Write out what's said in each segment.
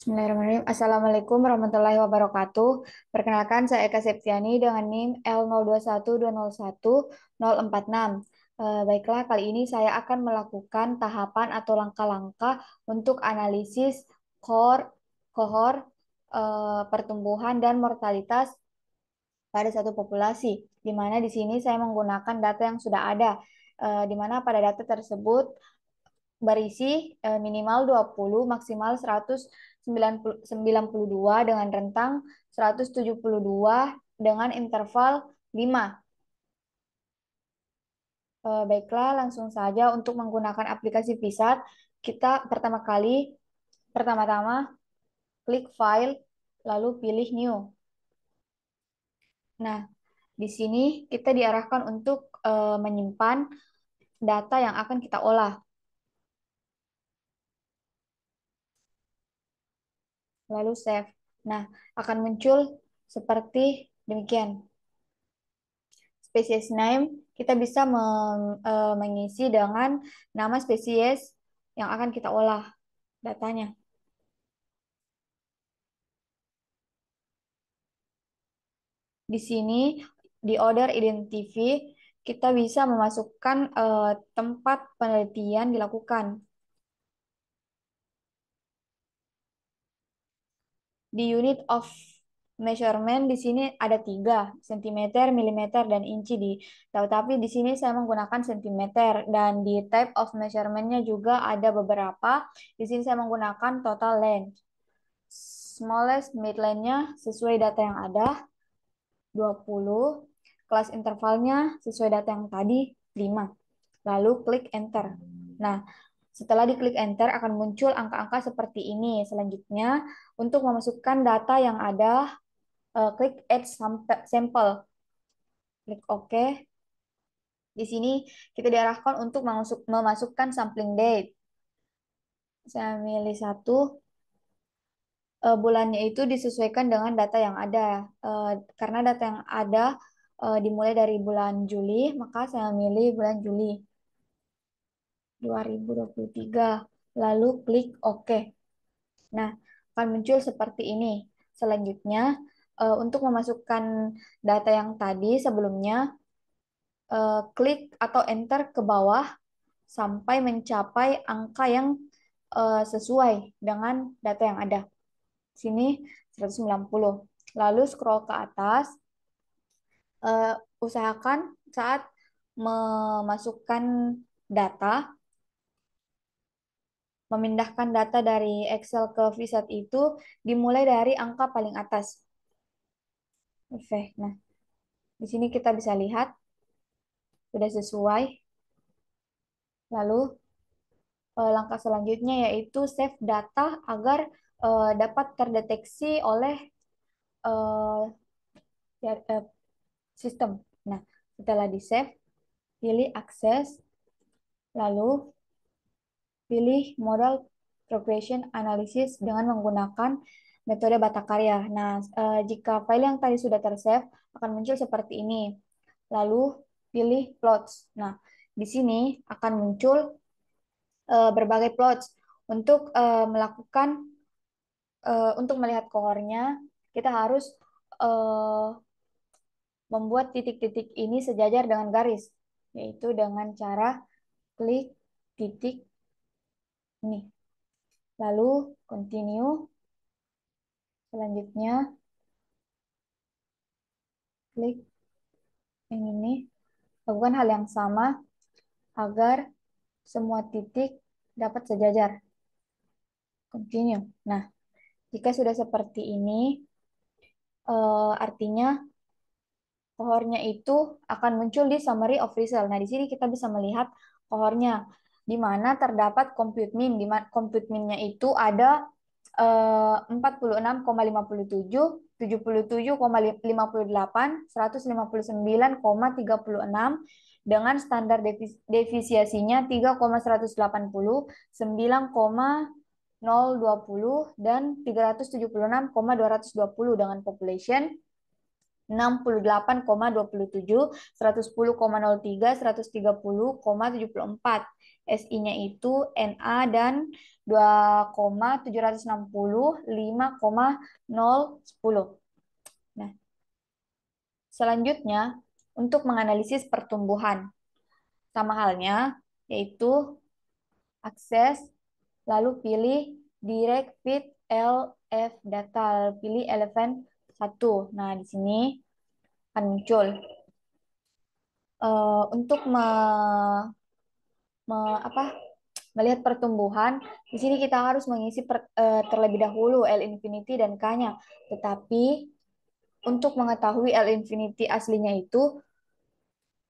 Bismillahirrahmanirrahim. Assalamualaikum warahmatullahi wabarakatuh. Perkenalkan, saya Eka Septiani dengan NIM L0212010046. Baiklah, kali ini saya akan melakukan tahapan atau langkah-langkah untuk analisis kohor pertumbuhan dan mortalitas pada satu populasi, di mana di sini saya menggunakan data yang sudah ada, di mana pada data tersebut berisi minimal 20, maksimal 192 dengan rentang 172 dengan interval 5. Baiklah, langsung saja untuk menggunakan aplikasi Visat, kita pertama-tama klik file, lalu pilih new. Nah, di sini kita diarahkan untuk menyimpan data yang akan kita olah, lalu save. Nah, akan muncul seperti demikian. Spesies name, kita bisa mengisi dengan nama spesies yang akan kita olah datanya. Di sini, di order identify, kita bisa memasukkan tempat penelitian dilakukan. Di unit of measurement di sini ada 3, cm, milimeter, dan inci. Tetapi di sini saya menggunakan cm, dan di type of measurement-nya juga ada beberapa. Di sini saya menggunakan total length. Smallest midline-nya sesuai data yang ada, 20. Kelas intervalnya sesuai data yang tadi, 5. Lalu klik enter. Nah, setelah diklik enter akan muncul angka-angka seperti ini. Selanjutnya, untuk memasukkan data yang ada, klik add sample. Klik OK. Di sini kita diarahkan untuk memasukkan sampling date. Saya milih 1. Bulannya itu disesuaikan dengan data yang ada. Karena data yang ada dimulai dari bulan Juli, maka saya milih bulan Juli 2023. Lalu klik OK. Nah, akan muncul seperti ini. Selanjutnya, untuk memasukkan data yang tadi sebelumnya, klik atau enter ke bawah sampai mencapai angka yang sesuai dengan data yang ada. Sini 190. Lalu scroll ke atas, usahakan saat memasukkan data, memindahkan data dari Excel ke Visat itu dimulai dari angka paling atas. Oke, nah di sini kita bisa lihat sudah sesuai. Lalu langkah selanjutnya yaitu save data agar dapat terdeteksi oleh eh, sistem. Nah, setelah di save, pilih akses, lalu pilih modal progression analysis dengan menggunakan metode bata karya. Nah, jika file yang tadi sudah tersave akan muncul seperti ini. Lalu pilih plots. Nah, di sini akan muncul berbagai plots untuk melakukan untuk melihat kohornya. Kita harus uh, membuat titik-titik ini sejajar dengan garis, yaitu dengan cara klik titik ini. Lalu continue. Selanjutnya klik yang ini. Lakukan hal yang sama agar semua titik dapat sejajar. Continue. Nah, jika sudah seperti ini, artinya kohornya itu akan muncul di summary of result. Nah, di sini kita bisa melihat kohornya, di mana terdapat compute mean. Di mana compute mean-nya itu ada 46,57, 77,58, 159,36 dengan standar defisiasinya 3,180, 9,020 dan 376,220 dengan population 68,27, 110,03, 130,74. SI-nya itu NA dan 2,760 5,010. Nah, selanjutnya untuk menganalisis pertumbuhan sama halnya yaitu akses, lalu pilih direct fit LF data, pilih eleven satu. Nah, di sini akan muncul untuk apa melihat pertumbuhan. Di sini kita harus mengisi terlebih dahulu L infinity dan K-nya. Tetapi untuk mengetahui L infinity aslinya itu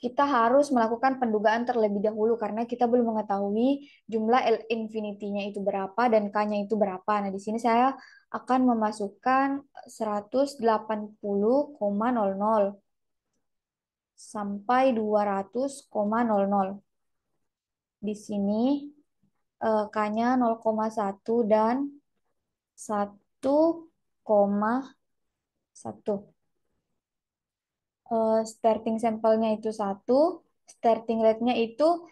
kita harus melakukan pendugaan terlebih dahulu karena kita belum mengetahui jumlah L infinity-nya itu berapa dan K-nya itu berapa. Nah, di sini saya akan memasukkan 180,00 sampai 200,00. Di sini K-nya 0,1 dan 1,1. Starting sampelnya itu 1, starting rate-nya itu,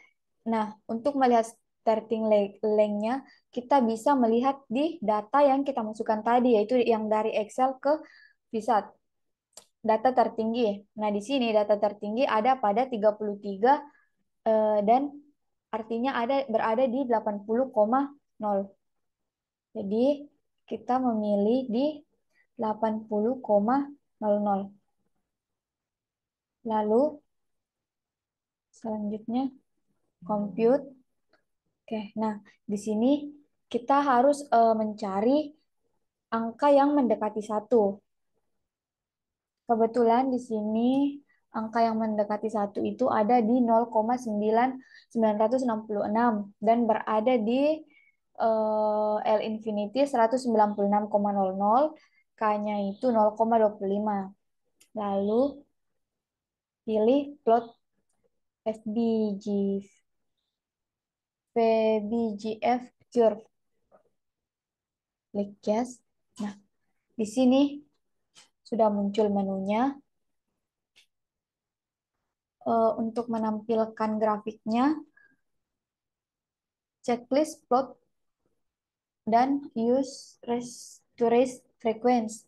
nah, untuk melihat starting length-nya, kita bisa melihat di data yang kita masukkan tadi, yaitu yang dari Excel ke Visat, data tertinggi. Nah, di sini data tertinggi ada pada 33 dan artinya berada di 80,0. Jadi, kita memilih di 80,00. Lalu, selanjutnya, compute. Oke, nah di sini kita harus mencari angka yang mendekati satu. Kebetulan di sini angka yang mendekati satu itu ada di 0,966 dan berada di L infinity 196,00, K-nya itu 0,25. Lalu pilih plot FBG, VBGF curve, klik yes. Nah, di sini sudah muncul menunya. Untuk menampilkan grafiknya, checklist plot dan use to raise frequency.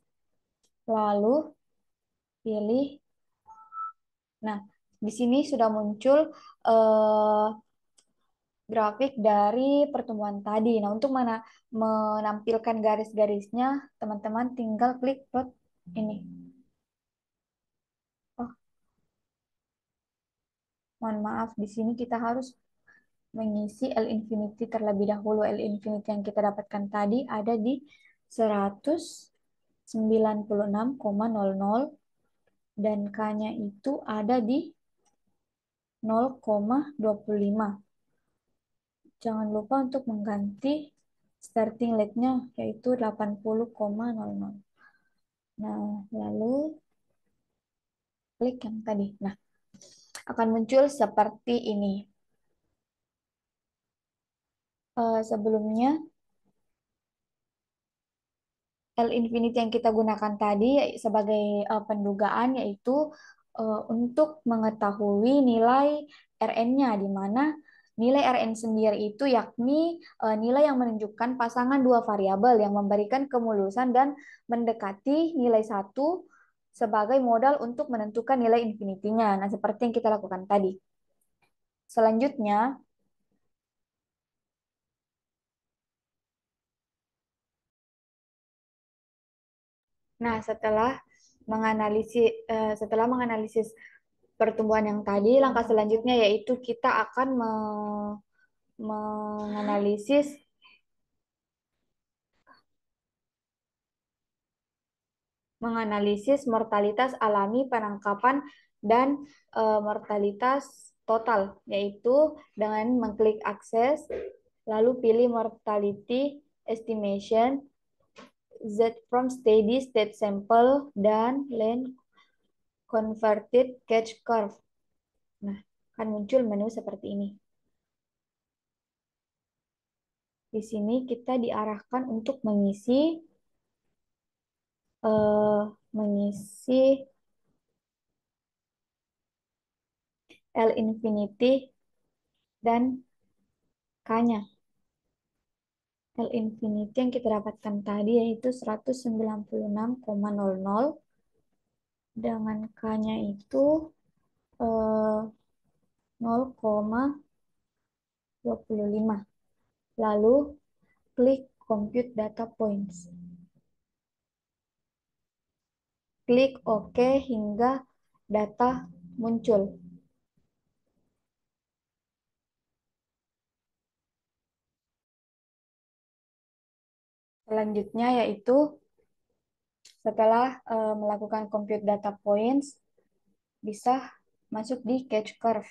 Lalu pilih. Nah, di sini sudah muncul eh, grafik dari pertumbuhan tadi. Nah, untuk menampilkan garis-garisnya, teman-teman tinggal klik plot ini. Oh, mohon maaf, di sini kita harus mengisi L infinity terlebih dahulu. L infinity yang kita dapatkan tadi ada di 196,00 dan K-nya itu ada di 0,25. Jangan lupa untuk mengganti starting rate-nya yaitu 80,00. Nah, lalu klik yang tadi. Nah, akan muncul seperti ini. Sebelumnya L infinity yang kita gunakan tadi sebagai pendugaan yaitu untuk mengetahui nilai Rn-nya, di mana nilai Rn sendiri itu yakni nilai yang menunjukkan pasangan dua variabel yang memberikan kemulusan dan mendekati nilai satu sebagai modal untuk menentukan nilai infinity-nya. Nah, seperti yang kita lakukan tadi. Selanjutnya, nah, setelah menganalisis pertumbuhan yang tadi, langkah selanjutnya yaitu kita akan menganalisis menganalisis mortalitas alami penangkapan dan mortalitas total, yaitu dengan mengklik akses, lalu pilih mortality estimation, Z from steady state sample, dan length converted catch curve. Nah, akan muncul menu seperti ini. Di sini kita diarahkan untuk eh, mengisi L infinity dan K-nya. L infinity yang kita dapatkan tadi yaitu 196,00 dengan K-nya itu 0,25. Lalu klik compute data points. Klik OK hingga data muncul. Selanjutnya yaitu setelah melakukan compute data points, bisa masuk di catch curve.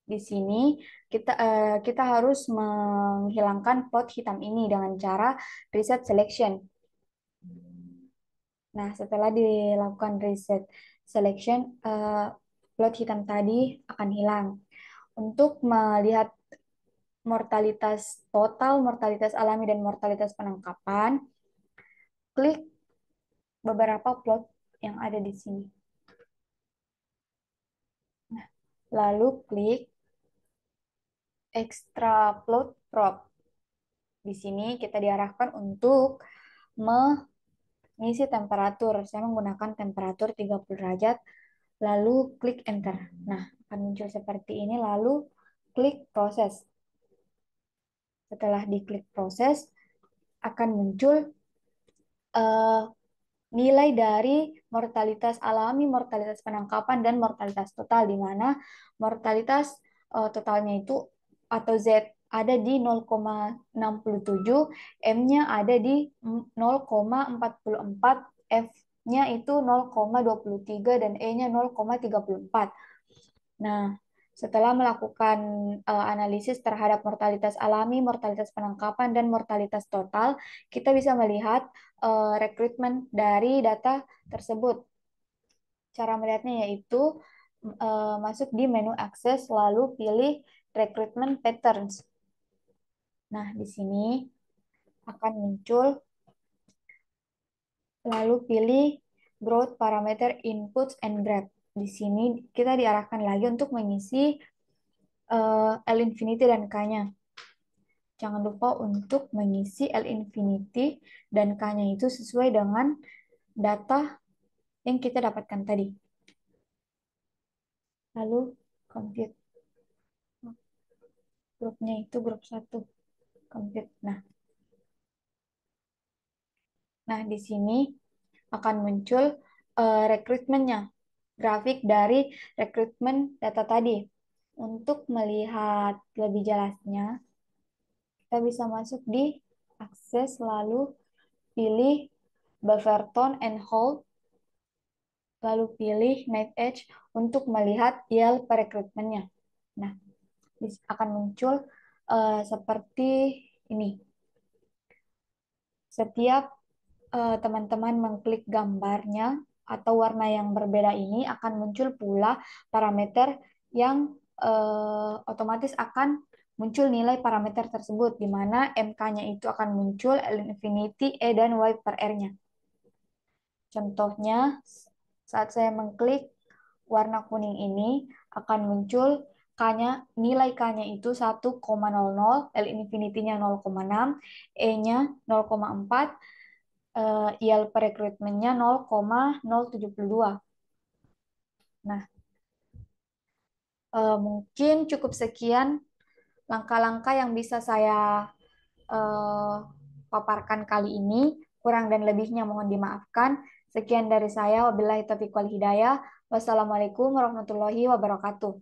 Di sini kita harus menghilangkan plot hitam ini dengan cara reset selection. Nah, setelah dilakukan reset selection, plot hitam tadi akan hilang. Untuk melihat mortalitas total, mortalitas alami, dan mortalitas penangkapan, klik beberapa plot yang ada di sini. Nah, lalu klik extra plot prop. Di sini kita diarahkan untuk mengisi temperatur. Saya menggunakan temperatur 30 derajat, lalu klik enter. Nah, akan muncul seperti ini, lalu klik proses. Setelah diklik proses, akan muncul eh, nilai dari mortalitas alami, mortalitas penangkapan, dan mortalitas total, di mana mortalitas totalnya itu atau Z ada di 0,67, M-nya ada di 0,44, F-nya itu 0,23, dan E-nya 0,34. Nah, setelah melakukan analisis terhadap mortalitas alami, mortalitas penangkapan, dan mortalitas total, kita bisa melihat rekrutmen dari data tersebut. Cara melihatnya yaitu masuk di menu akses, lalu pilih recruitment patterns. Nah, di sini akan muncul, lalu pilih growth parameter inputs and graph. Di sini kita diarahkan lagi untuk mengisi L infinity dan K-nya. Jangan lupa untuk mengisi L infinity dan K-nya itu sesuai dengan data yang kita dapatkan tadi. Lalu compute. Grupnya itu grup 1. Compute. Nah, di sini akan muncul rekrutmennya. Grafik dari rekrutmen data tadi. Untuk melihat lebih jelasnya, kita bisa masuk di akses, lalu pilih buffer tone and hold, lalu pilih Night Edge untuk melihat yield per rekrutmennya. Nah, akan muncul seperti ini. Setiap teman-teman mengklik gambarnya atau warna yang berbeda ini, akan muncul pula parameter yang otomatis akan muncul nilai parameter tersebut, di mana MK-nya itu akan muncul, L infinity, E, dan Y per R-nya. Contohnya, saat saya mengklik warna kuning ini, akan muncul K-nya, nilai K-nya itu 1,00, L infinity-nya 0,6, E-nya 0,4, yield per rekrutmennya 0,072. Nah, mungkin cukup sekian langkah-langkah yang bisa saya eh, paparkan kali ini. Kurang dan lebihnya mohon dimaafkan. Sekian dari saya. Wabillahi taufiq wal hidayah. Wassalamualaikum warahmatullahi wabarakatuh.